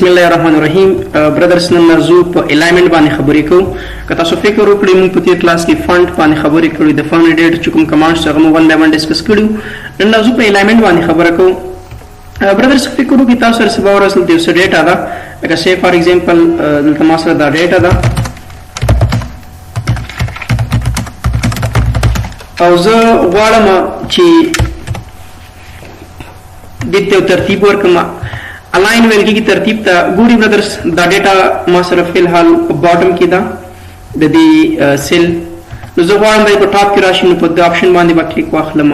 بسم الله الرحمن الرحیم. برادرز نن موضوع په الاینمنت باندې خبرې کوو. که تاسو فکر وکړئ موږ په تیر کلاس کې فونټ باندې خبرې کړې، د فونټ ډیټ چې کوم کمانډز هغه موږ ون باي ون ډسکس کړو. نن موضوع په الاینمنت باندې خبره کوو. برادرز فکر وکړئ تاسو سره سبا ورځ د څه ډیټا ده، لکه سی فار ایگزامپل دلته ما سره دا ډیټا ده او زه غواړم چې دې ته ترتیب ورکړم. الاین ویل کېږي ترتیب ته. ګوري برادرز دا ډیټا ما سره فی الحال په باټم کې ده د دې سیل، نو زه غواړم دا په ټاپ کې راشي، نو په دې آپشن باندې به کلیک واخلم.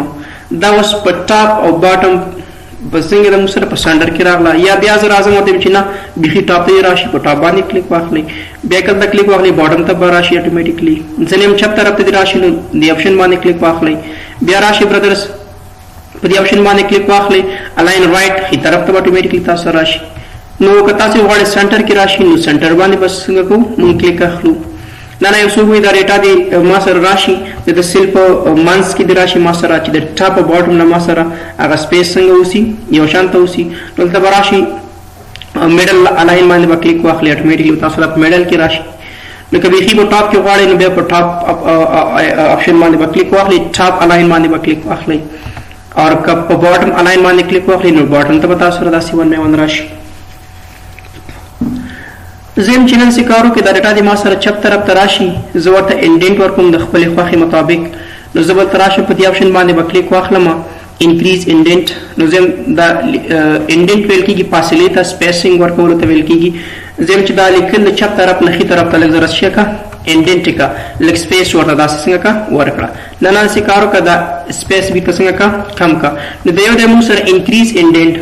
دا اوس په ټاپ او باټم په څنګه د موږ سره په سټنډرډ کې راغله، یا بیا زه راځم او چې نه بیخي ټاپ ته راشي، په ټاپ باندې کلیک واخلئ، بیا کله کلیک واخلئ باټم ته به راشي اټومیټیکلی. ځینې هم چپ طرف ته راشي، نو دې آپشن باندې کلیک واخلئ، بیا راشي برادرز په دې آپشن باندې کلیک واخلئ، الاین رائټ هي طرف ته اټومیټیکلی تاسو راشي. نو که تاسو غواړئ سنټر کې راشي، نو سنټر باندې بس څنګه کوو موږ کلیک اخلو. نه یو څوک وایي دا ډیټا دی ما سره راشي د سیل په منځ کې د راشي ما سره چې د ټاپ او باټم نه ما سره هغه سپیس څنګه اوسي یو شان ته اوسي. نو دلته به راشي میډل الاین باندې به کلیک واخلئ، اټومیټیکلی تاسو سره په میډل کې راشي. نو که بیخي په ټاپ کې غواړئ نو بیا په ټاپ آپشن باندې به کلیک واخلئ، ټاپ الاین باندې به کلیک واخلئ، اور که په باټم الاین باندې کلیک واخلئ نو باټم ته به تاسو سره داسې ون باي ون راشي. زم چې نن سکارو کې دا ډیټا د ما سره چپ طرف ته راشي، زه ورته انډنټ ورکوم د خپلې خوښې مطابق. نو زه به راشم په دې آپشن باندې به کلیک واخلم، انکریز انډنټ. نو زم دا انډنټ ویل کېږي فاصلې ته، سپیسینګ ورکولو ته ویل کېږي. زم چې دا لیکل د چپ طرف نه ښي طرف ته لږ زره څه کا انډنټ کا لږ سپیس ورته داسې څنګه کا ورکړه. نن سکارو که دا سپیس بیرته څنګه کا کم کا. نو د یو د موږ سره انکریز انډنټ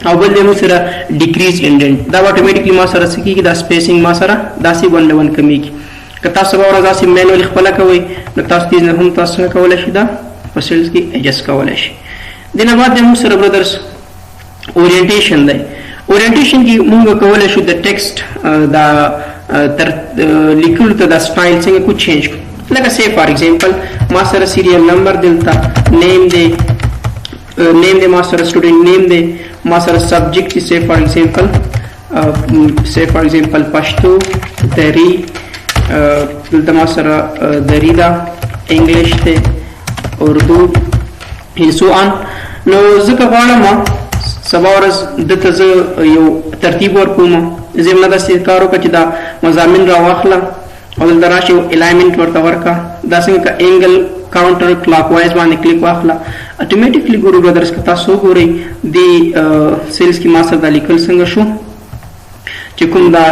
او بل د موږ سره ډیکریز انډنټ، دا اټومیټیکلی ما سره څه کېږي دا سپیسینګ ما سره داسې ون له ون کمیږي. که تاسو به ورځ داسې مینولی خپله کوئ نو تاسو دې نه هم تاسو څنګه کولی شئ دا په سیلز کې ایډجسټ کولی شئ. دې نه بعد د موږ سره برادرز اورینټیشن دی. اورینټیشن کې موږ کولی شو د ټیکسټ دا تر لیکلو ته دا سټایل څنګه کو چینج کړو. لکه سی فار ایگزامپل ما سره سیریل نمبر دلته نیم دی، نیم دی ما سره سټوډنټ نیم دی، ما سره سبجیکټ دی سی فار ایگزامپل پښتو دری، دلته ما سره دری دا انګلیش دی، اردو ان سو آن. نو ځکه غواړم سبا ورځ دلته زه یو ترتیب ورکوم، زه هم نه داسې کار وکړه چې دا مضامین راواخله او دلته راشي الاینمنټ ورته ورکړه. دا څنګه که اینګل کاونټر کلاک وایز باندې کلیک واخله، اټومیټیکلی ګورو برادرز که تاسو وګورئ دې سیلز کې ما سره دا لیکل څنګه شو چې کوم دا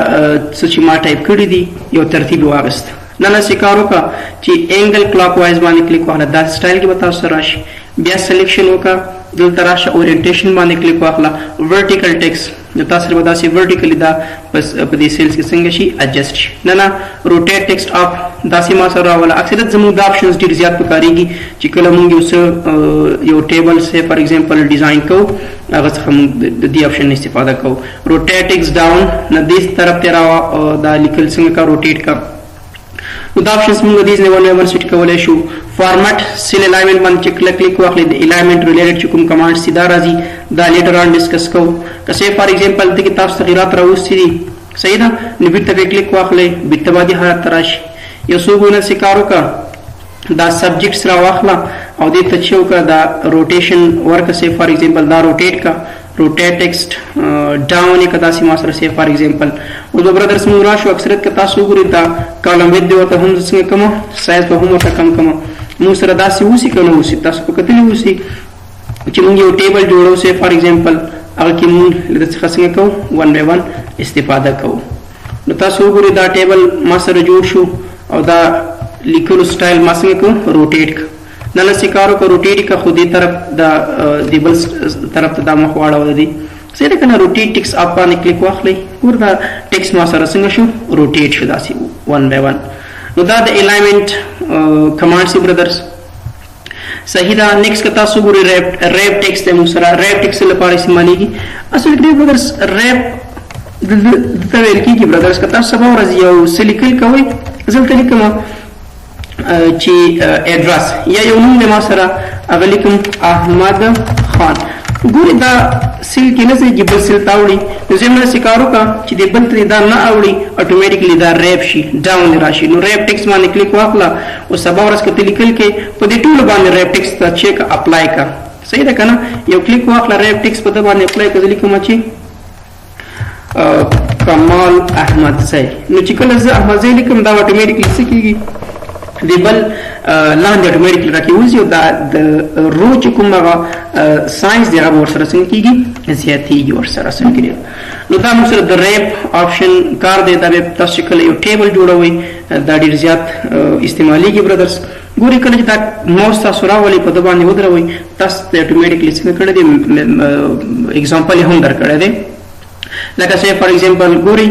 څه چې ما ټایپ کړي دي یو ترتیب واغست. نه نه کار وکړه چې اینګل کلاک وایز باندې کلیک واخله، دا سټایل کې به تاسو سره راشي. بیا سلیکشن وکړه، دلته راشه اورینټیشن باندې کلیک واخله، ورټیکل ټیکسټ نو تاسو سره به داسې ورټیکلی دا بس په دې سیلز کې څنګه شي ایډجسټ شي. نه نه روټیټ ټیکسټ اپ داسې ما سره راوله. اکثریت زموږ دا آپشنز ډېر زیات پکارېږي چې کله موږ یو ټیبل سے فار ایگزامپل ډیزاین کوو هغه څخه موږ د دې آپشن استفاده کوو. روټیټ ټیکسټ ډاون نه دې طرف ته دا لیکل څنګه کا روټیټ کا. نو دا آپشنز موږ دې نه ون سیټ کولی شو. فارمټ سیل الاینمنټ باندې چې کلیک واخلئ د الاینمنټ ریلیټډ چې کوم کمانډ سیدا راځي دا لیټر آن ډسکس کوو. که سی فار ایگزامپل دغه تاسو تغیرات راوستي دي صحیح ده، نو بیرته به کلیک واخلئ، بیرته به دې حالت ته راشي. یو څوک ونه سې کار وکړه دا سبجیکټس راواخله او دې ته چې وکړه دا روټیشن ورکړه، سی فار ایگزامپل دا روټیټ کا، روټیټ ټیکسټ ډاون یې که داسې ما سره سی فار ایگزامپل. اوس به برادرز موږ راشو اکثریت که تاسو وګورئ دا کالم ویډ دې ورته هم څنګه کومه سایز به هم ورته کم کومه. موږ سره داسې اوسي که نه اوسي تاسو په کتلي اوسي چې موږ یو ټیبل جوړو سی فار ایگزامپل هغه کې موږ له دې څخه څنګه کوو ون باي ون استفاده کوو. نو تاسو وګورئ دا ټیبل ما سره جوړ شو او دا لیکلو سټایل ما څنګه کوو روټیټ کړه. نه نه سکارو که روټیټ کا خو دې طرف دا دې بل طرف ته دا مخ واړوه دي صحیح ده که نه. روټیټ ټیکس اپ باندې کلیک واخلئ، ګور دا ټیکس ما سره څنګه شو روټیټ شو داسې ون باي ون. نو دا د الاینمنټ کمانډ سي برادرز صحیح ده. نیکسټ که تاسو ګورئ ریپ ټیکس دی موږ سره ریپ ټیکس لپاره استعمالیږي. اصل کې برادرز ریپ دلته ویل کېږي برادرز که تاسو سبا ورځ یو څه لیکل کوئ، زه دلته لیکم چې ایډرس یا یو نوم دی ما سره هغه لیکم احمد خان، ګوري دا سیل کې نه چې بل سیل تاوړي نو زموږ سکارو کا چې د بل ته دا نه اوړي اتوماتیکلی دا ریپ شي ډاون راشي نو ریپ ټیکس باندې کلیک واخلا او سبا ورځ کې لیکل کې په دې ټول باندې ریپ ټیکس ته چیک اپلای کا صحیح ده کنه یو کلیک واخلا ریپ ټیکس په دې باندې اپلای کړئ لیکم چې کمال احمد سید نو چې کله زه احمد سید لیکم دا اتوماتیکلی څه کیږي د بل لاندې اتوماتیکلی راکې وځي او دا د رو چې کوم هغه ساينس دی هغه ورسره څنګه کیږي زیاتېږي ورسره څنګه کیږي نو دا موږ سره د ریپ آپشن کار دی دا به تاسو کله یو ټیبل جوړوي دا ډیر زیات استعماليږي برادرز ګوري کله چې دا موس تاسو راولي په د باندې ودروي تاسو اتوماتیکلی څنګه کړی دی اگزامپل هم درکړی دی لکه say for example ګوري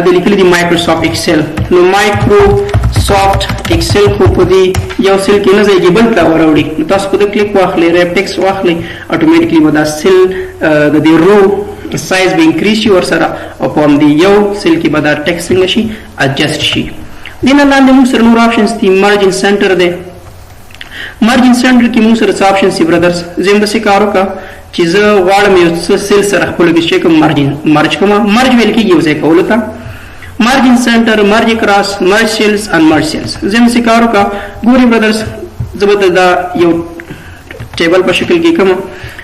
د لیکلي دی مایکروسافټ ایکسل نو مایکروسافټ ایکسل خو په دې یو سیل کې نه ځایږي بل ته وراوړي نو تاسو په دې کلیک واخلئ ریپ ټیکس واخلئ اتوماتیکلی به دا سیل د دې رو سایز به انکریز شي ورسره او په همدې یو سیل کې به دا ټیکس څنګه شي اډجسټ شي دې نه لاندې موږ سره نور آپشنز دي مارجن سنټر دی مارجن سنټر کې موږ سره څه آپشنز دي برادرز زه همداسې کار وکړه چې زه غواړم یو څه سیل سره خپلو کې چې کوم مرج کوم مرج ویل کېږي یو ځای کولو ته مارجن سنټر مرج کراس مرج سیلز ان مرج سیلز زه همداسې کار وکړه ګوري برادرز زه به دا یو ټیبل په شکل کې کوم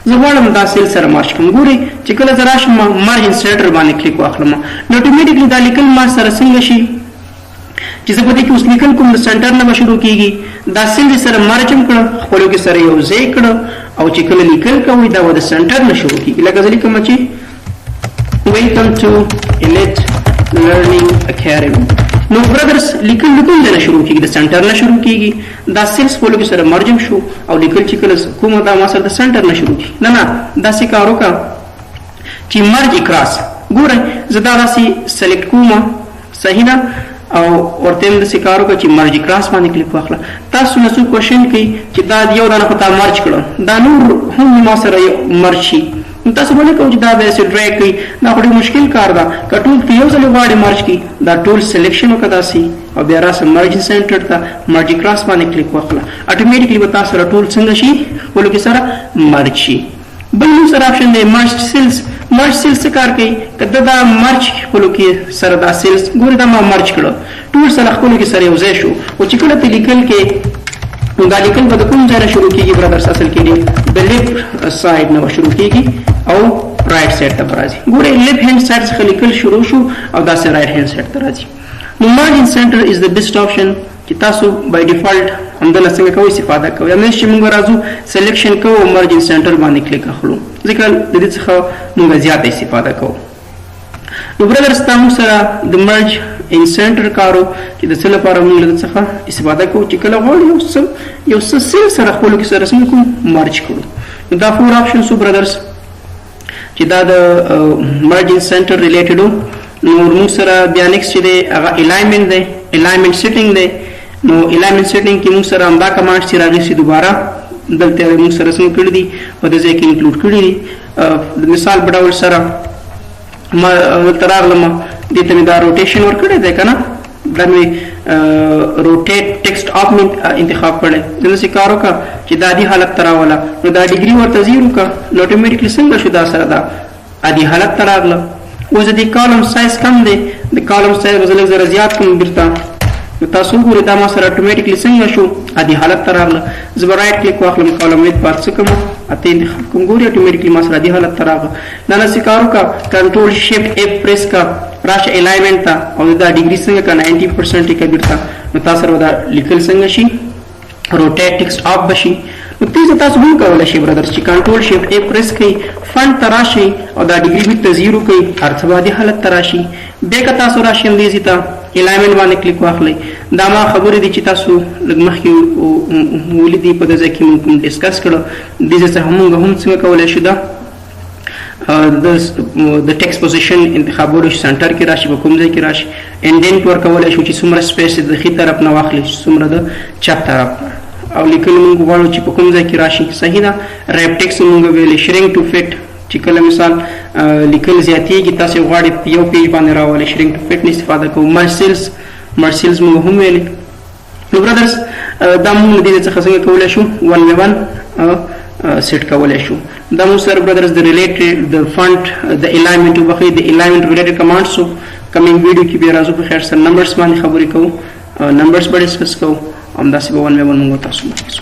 زه غواړم دا سیل سره مرج کوم ګوري چې کله زه راشم مارجن سنټر باندې کلیک واخلم نو اتوماتیکلی دا لیکل ما سره څنګه شي چې زه په دې کې اوس لیکل کوم د سنټر نه به شروع کېږي دا سیل سره مرج هم کړه خپلو کې سره یو ځای کړه او چې کله لیکل کوئ دا به د سنټر نه شروع کېږي لکه زه لیکم چې ویلکم ټو ایلیټ لرنینګ اکیډمي نو برادرز لیکل نه شروع کېږي د سنټر نه شروع کېږي دا سیلز خپلو کې سره مرجم شو او لیکل چې کله کومه دا ما سره د سنټر نه شروع کېږي نه داسې کار وکړه چې مرج اکراس ګورئ زه دا داسې سلیکټ کوم صحیح ده او ورته هم داسې کار وکړه چې مرج کراس باندې کلیک واخله تاسو نه څوک کوشن کوي چې دا یو دانه خو تا مرج کړه دا نور هم ما سره مرج شي تاسو باندې کوم چې دا به سي ډرایګ کوي دا ډېر مشکل کار ده که ټول یو ځل غواړي مرج کی دا ټول سلیکشن وکړه سي او بیا راسه مرج سنټر ته مرج کراس باندې کلیک واخله اتوماتیکلی به تاسو سره ټول څنګه شي ولو کې سره مرج شي بل نو سره آپشن دی مرج سیلز څه کار کوي کله دا مرج خپلو کې سره دا سیلز ګوري دا ما مرج کړو ټول سره خپلو کې سره یو ځای شو او چې کله ته لیکل کې دا لیکل به د کوم ځای نه شروع کېږي برادرز اصل کې دی د لیفټ سایډ نه شروع کېږي او رائټ سایډ ته راځي ګورئ لیفټ هینډ سایډ څخه لیکل شروع شو او داسې رائټ هینډ سایډ ته راځي نو مارجن سنټر از د بیسټ آپشن چې تاسو بای ډیفالت همدلته څنګه کوئ استفاده کوئ همداسې چې موږ راځو سلیکشن کوو مارجن سنټر باندې کلیک اخلو ځکه د دې څخه موږ زیاته استفاده کوو نو برادرز تاسو سره د مرج ان سنټر کارو چې د څه لپاره موږ له څخه استفاده کوو چې کله غواړو یو څه سیل سره خپلو کې سره څنګه کوم مرج کړو نو دا فور آپشنز وو برادرز چې دا د مرجن سنټر ریلیټډ وو نو موږ سره بیا نیکسټ چې دی هغه الاینمنټ دی الاینمنټ سیټینګ دی نو الاینمنټ سیټینګ کې موږ سره همدا کمانډ چې راغلي دوباره دلته موږ سره څنګه کړی دي په دې ځای کې انکلوډ کړی دي د مثال په ډول سره ما تراغلم دې ته دا روټیشن ورکړی دی که نه دا مې روټیټ ټیکسټ آپمنټ انتخاب کړی داسې کار وکړه چې دا عادي حالت ته راوله نو دا ډیګري ورته زیرو کړه نو اټومیټیکلی څنګه شو دا سره دا عادي حالت ته راغله اوس د کالم سایز کم دی د کالم سایز به زه لږ زره زیات کړم بیرته نو تاسو وګورئ دا ما سره اټومیټیکلی څنګه شو عادي حالت ته راغله زه به رایټ کلیک واخلم کالم ویډ بار څه کوم اته انتخاب کوم ګورئ اټومیټیکلی ما سره عادي حالت ته راغله دا داسې کار وکړه کنټرول شیفټ اف پریس کړه راشه الاینمنټ ته او دا ډیګري څنګه که 90% یې که بیرته نو تاسو سره دا لیکل څنګه شي روټیټ ټیکسټ آف بشي نو تاسو هم کولی شئ برادرز چې کنټرول شیفټ اف پریس کړئ فنټ ته راشئ او دا ډیګري بیرته زیرو کړئ ارتباطي حالت ته راشي بیا که تاسو راشئ همدې ځای ته الاینمنټ باندې کلیک واخلئ دا ما خبرې دي چې تاسو لږ مخکې ولیدي په دې ځای کې موږ کوم ډسکس کړه دې ځای څخه موږ هم څنګه کولی شو دا د ټیکسټ پوزیشن انتخابولو شي سنټر کې راشي په کوم ځای کې راشي انډینټ ورکولی شو چې څومره سپیس د ښي طرف نه واخلي څومره د چپ طرف او لیکل موږ غواړو چې په کوم ځای کې راشي صحیح ده ریپ ټیکسټ موږ ویلې شرینک ټو فټ چې کله مثال لیکل زیاتېږي تاسو غواړئ یو پیج باندې راولئ شرینک ټو فټ نه استفاده کوو مرج سیلز موږ هم ویلې نو برادرز دا موږ له دې څخه څنګه کولی شو 1 by 1 سیټ کولای شو. دا مو سره برادرز د ریلیټډ د فند د الاینمنت وبخې د الاینمنت ریلیټډ کمانډز کمینګ ویډیو کې بیا راځو په خیر سره نمبرز باندې خبرې کوو، نمبرز به ډسکس کوو، همداسې به ون بای ون موږ تاسو